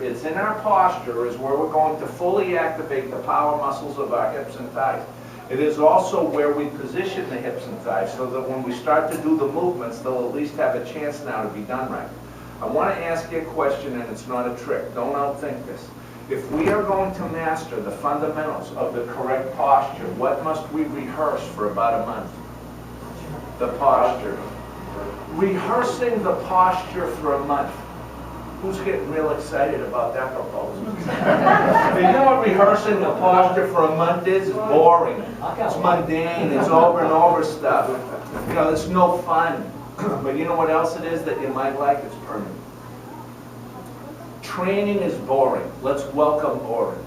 it's in our posture is where we're going to fully activate the power muscles of our hips and thighs. It is also where we position the hips and thighs so that when we start to do the movements, they'll at least have a chance now to be done right. I want to ask you a question, and it's not a trick. Don't outthink this. If we are going to master the fundamentals of the correct posture, what must we rehearse for about a month? The posture. Rehearsing the posture for a month. Who's getting real excited about that proposal? You know what rehearsing the posture for a month is? It's boring. It's mundane. It's over and over stuff. You know, it's no fun. But you know what else it is that you might like? It's permanent. Training is boring. Let's welcome boring.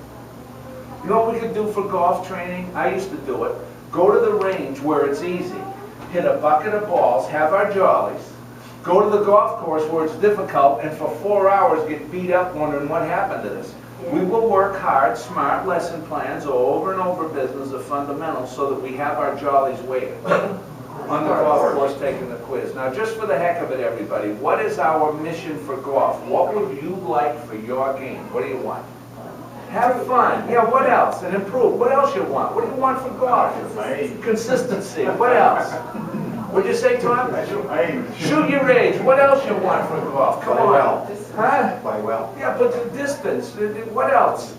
You know what we could do for golf training? I used to do it. Go to the range where it's easy. Hit a bucket of balls, have our jollies, go to the golf course where it's difficult, and for 4 hours get beat up wondering what happened to this. We will work hard, smart lesson plans, over and over business of fundamentals so that we have our jollies waiting on the golf course taking the quiz. Now just for the heck of it, everybody, what is our mission for golf? What would you like for your game? What do you want? Have fun. Yeah, what else? And improve. What else you want? What do you want for golf? Consistency. What else? What'd you say, Tom? Shoot your age. What else you want for golf? Come on. Huh? Play well. Yeah, but the distance. What else?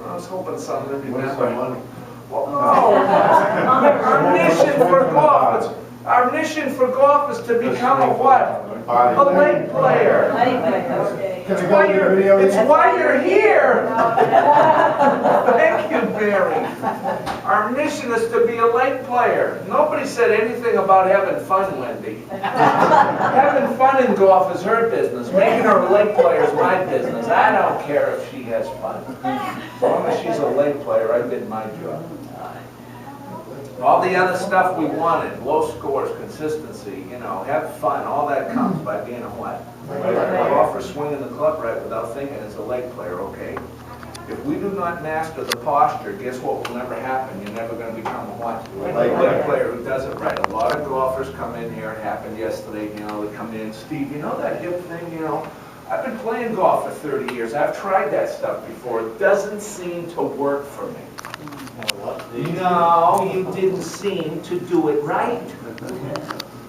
I was hoping something to remember. Well, no. Our mission for golf is, our mission for golf is to become a what? A lake player. It's why you're here. Thank you, Barry. Our mission is to be a lake player. Nobody said anything about having fun, Wendy. Having fun in golf is her business. Making her a lake player is my business. I don't care if she has fun. As long as she's a lake player, I did my job. All the other stuff we wanted, low scores, consistency, you know, have fun, all that comes by being a what? Golfer swinging the club right without thinking as a leg player, okay? If we do not master the posture, guess what will never happen? You're never going to become a what? Leg player who does it right. A lot of golfers come in here, it happened yesterday, you know, they come in, Steve, you know that hip thing, you know? I've been playing golf for 30 years. I've tried that stuff before. It doesn't seem to work for me. No, you didn't seem to do it right.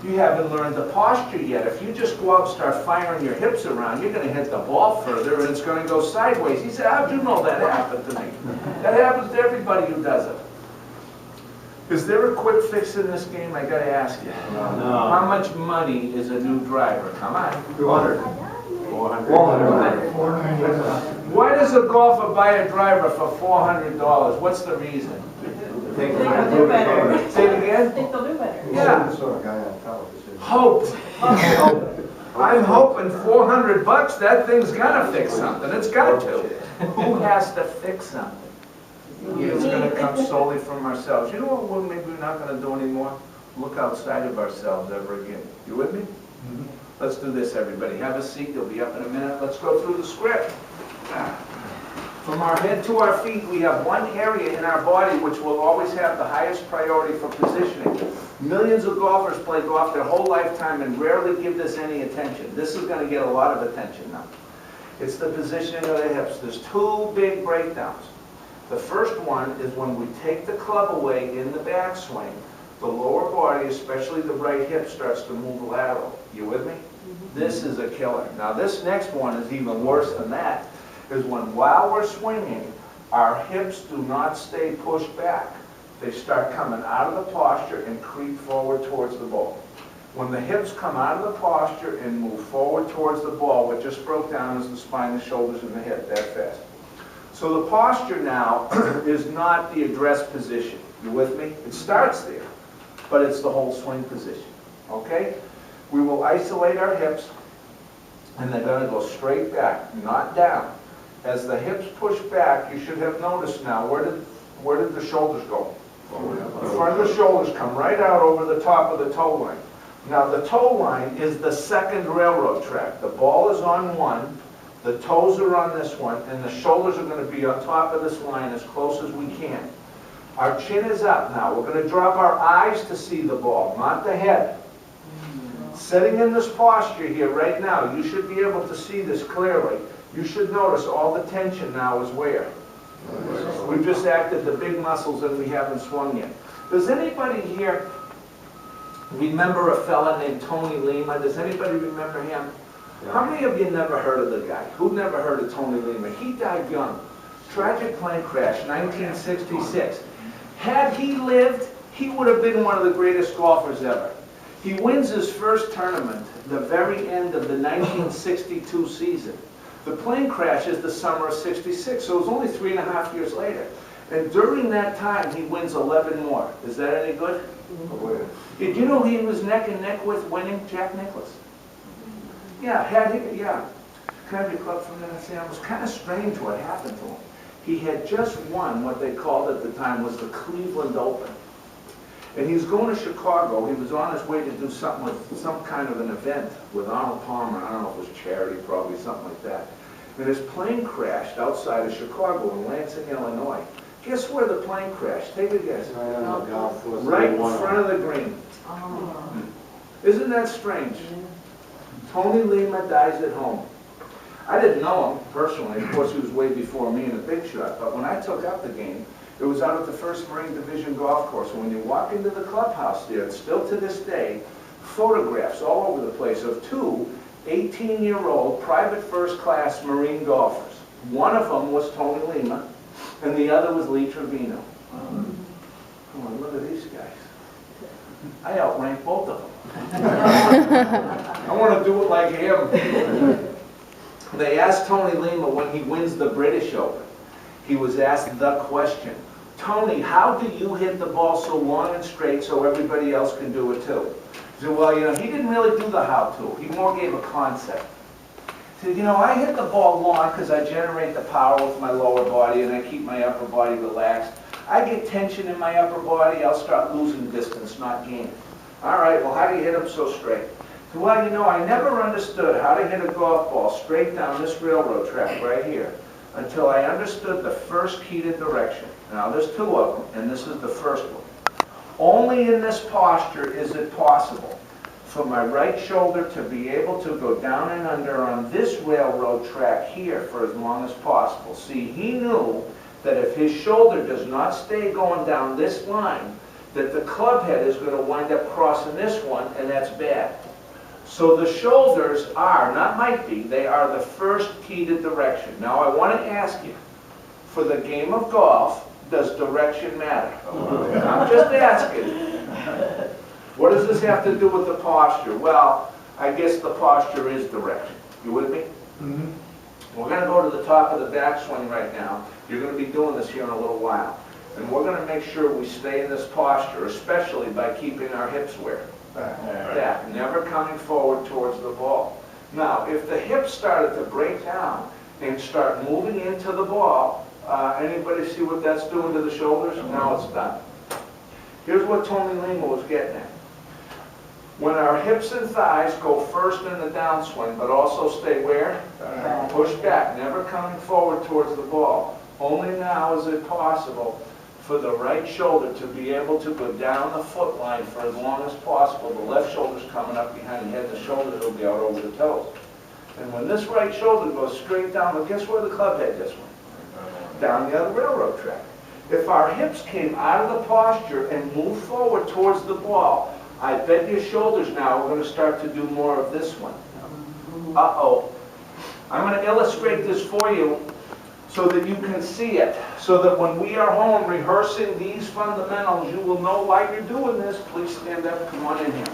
You haven't learned the posture yet. If you just go out and start firing your hips around, you're going to hit the ball further and it's going to go sideways. He said, how'd you know that happened to me? That happens to everybody who does it. Is there a quick fix in this game? I got to ask you. No. How much money is a new driver? Come on. 200. 400. Why does a golfer buy a driver for $400? What's the reason? Think they'll do better. Say it again? Think they'll do better. Yeah. Hope. I'm hoping $400, that thing's gonna fix something. It's got to. Who has to fix something? It's gonna come solely from ourselves. You know what maybe we're not gonna do anymore? Look outside of ourselves ever again. You with me? Let's do this, everybody. Have a seat. You'll be up in a minute. Let's go through the script. From our head to our feet, we have one area in our body which will always have the highest priority for positioning. Millions of golfers play golf their whole lifetime and rarely give this any attention. This is going to get a lot of attention now. It's the positioning of the hips. There's two big breakdowns. The first one is when we take the club away in the backswing, the lower body, especially the right hip, starts to move lateral. You with me? This is a killer. Now this next one is even worse than that, is when while we're swinging, our hips do not stay pushed back. They start coming out of the posture and creep forward towards the ball. When the hips come out of the posture and move forward towards the ball, what just broke down is the spine, the shoulders, and the hip, that fast. So the posture now is not the address position. You with me? It starts there, but it's the whole swing position. Okay? We will isolate our hips, and they're going to go straight back, not down. As the hips push back, you should have noticed now, where did the shoulders go? The front of the shoulders come right out over the top of the toe line. Now the toe line is the second railroad track. The ball is on one, the toes are on this one, and the shoulders are going to be on top of this line as close as we can. Our chin is up now. We're going to drop our eyes to see the ball, not the head. Sitting in this posture here right now, you should be able to see this clearly. You should notice all the tension now is where? We've just acted the big muscles and we haven't swung yet. Does anybody here remember a fella named Tony Lima? Does anybody remember him? Yeah. How many of you never heard of the guy? Who never heard of Tony Lima? He died young. Tragic plane crash, 1966. Had he lived, he would have been one of the greatest golfers ever. He wins his first tournament the very end of the 1962 season. The plane crash is the summer of '66, so it was only 3.5 years later. And during that time, he wins 11 more. Is that any good? Did you know he was neck and neck with winning Jack Nicklaus? Yeah, Can I have your club for a minute, Sam? It was kind of strange what happened to him. He had just won what they called at the time was the Cleveland Open. And he was going to Chicago. He was on his way to do something with some kind of an event with Arnold Palmer. I don't know if it was charity, probably something like that. And his plane crashed outside of Chicago in Lansing, Illinois. Guess where the plane crashed? Take a guess. Right on the golf course. Right in front of the green. Isn't that strange? Tony Lima dies at home. I didn't know him personally. Of course, he was way before me in a big shot. But when I took up the game, it was out at the 1st Marine Division golf course. And when you walk into the clubhouse there, it's still to this day, photographs all over the place of two 18-year-old private first-class Marine golfers. One of them was Tony Lima, and the other was Lee Trevino. Come on, look at these guys. I outrank both of them. I want to do it like him. They asked Tony Lima when he wins the British Open. He was asked the question, Tony, how do you hit the ball so long and straight so everybody else can do it too? He said, well, he didn't really do the how-to. He more gave a concept. He said, I hit the ball long because I generate the power with my lower body and I keep my upper body relaxed. I get tension in my upper body, I'll start losing distance, not gaining. All right, well, how do you hit them so straight? He said, well, I never understood how to hit a golf ball straight down this railroad track right here until I understood the first key to direction. Now, there's two of them, and this is the first one. Only in this posture is it possible for my right shoulder to be able to go down and under on this railroad track here for as long as possible. See, he knew that if his shoulder does not stay going down this line, that the club head is going to wind up crossing this one, and that's bad. So the shoulders are, not might be, they are the first key to direction. Now I want to ask you, for the game of golf, does direction matter? I'm just asking. What does this have to do with the posture? Well, I guess the posture is direction. You with me? Mm-hmm. We're going to go to the top of the backswing right now. You're going to be doing this here in a little while. And we're going to make sure we stay in this posture, especially by keeping our hips where? Back, never coming forward towards the ball. Now, if the hips started to break down and start moving into the ball, anybody see what that's doing to the shoulders? Now it's done. Here's what Tony Lima was getting at. When our hips and thighs go first in the downswing, but also stay where? Push back, never coming forward towards the ball. Only now is it possible for the right shoulder to be able to go down the foot line for as long as possible. The left shoulder's coming up behind the head, the shoulders will be out over the toes. And when this right shoulder goes straight down, well, guess where the club head just went? Down the other railroad track. If our hips came out of the posture and moved forward towards the ball, I bet your shoulders now are going to start to do more of this one. Uh-oh. I'm going to illustrate this for you so that you can see it, so that when we are home rehearsing these fundamentals, you will know why you're doing this. Please stand up, come on in here.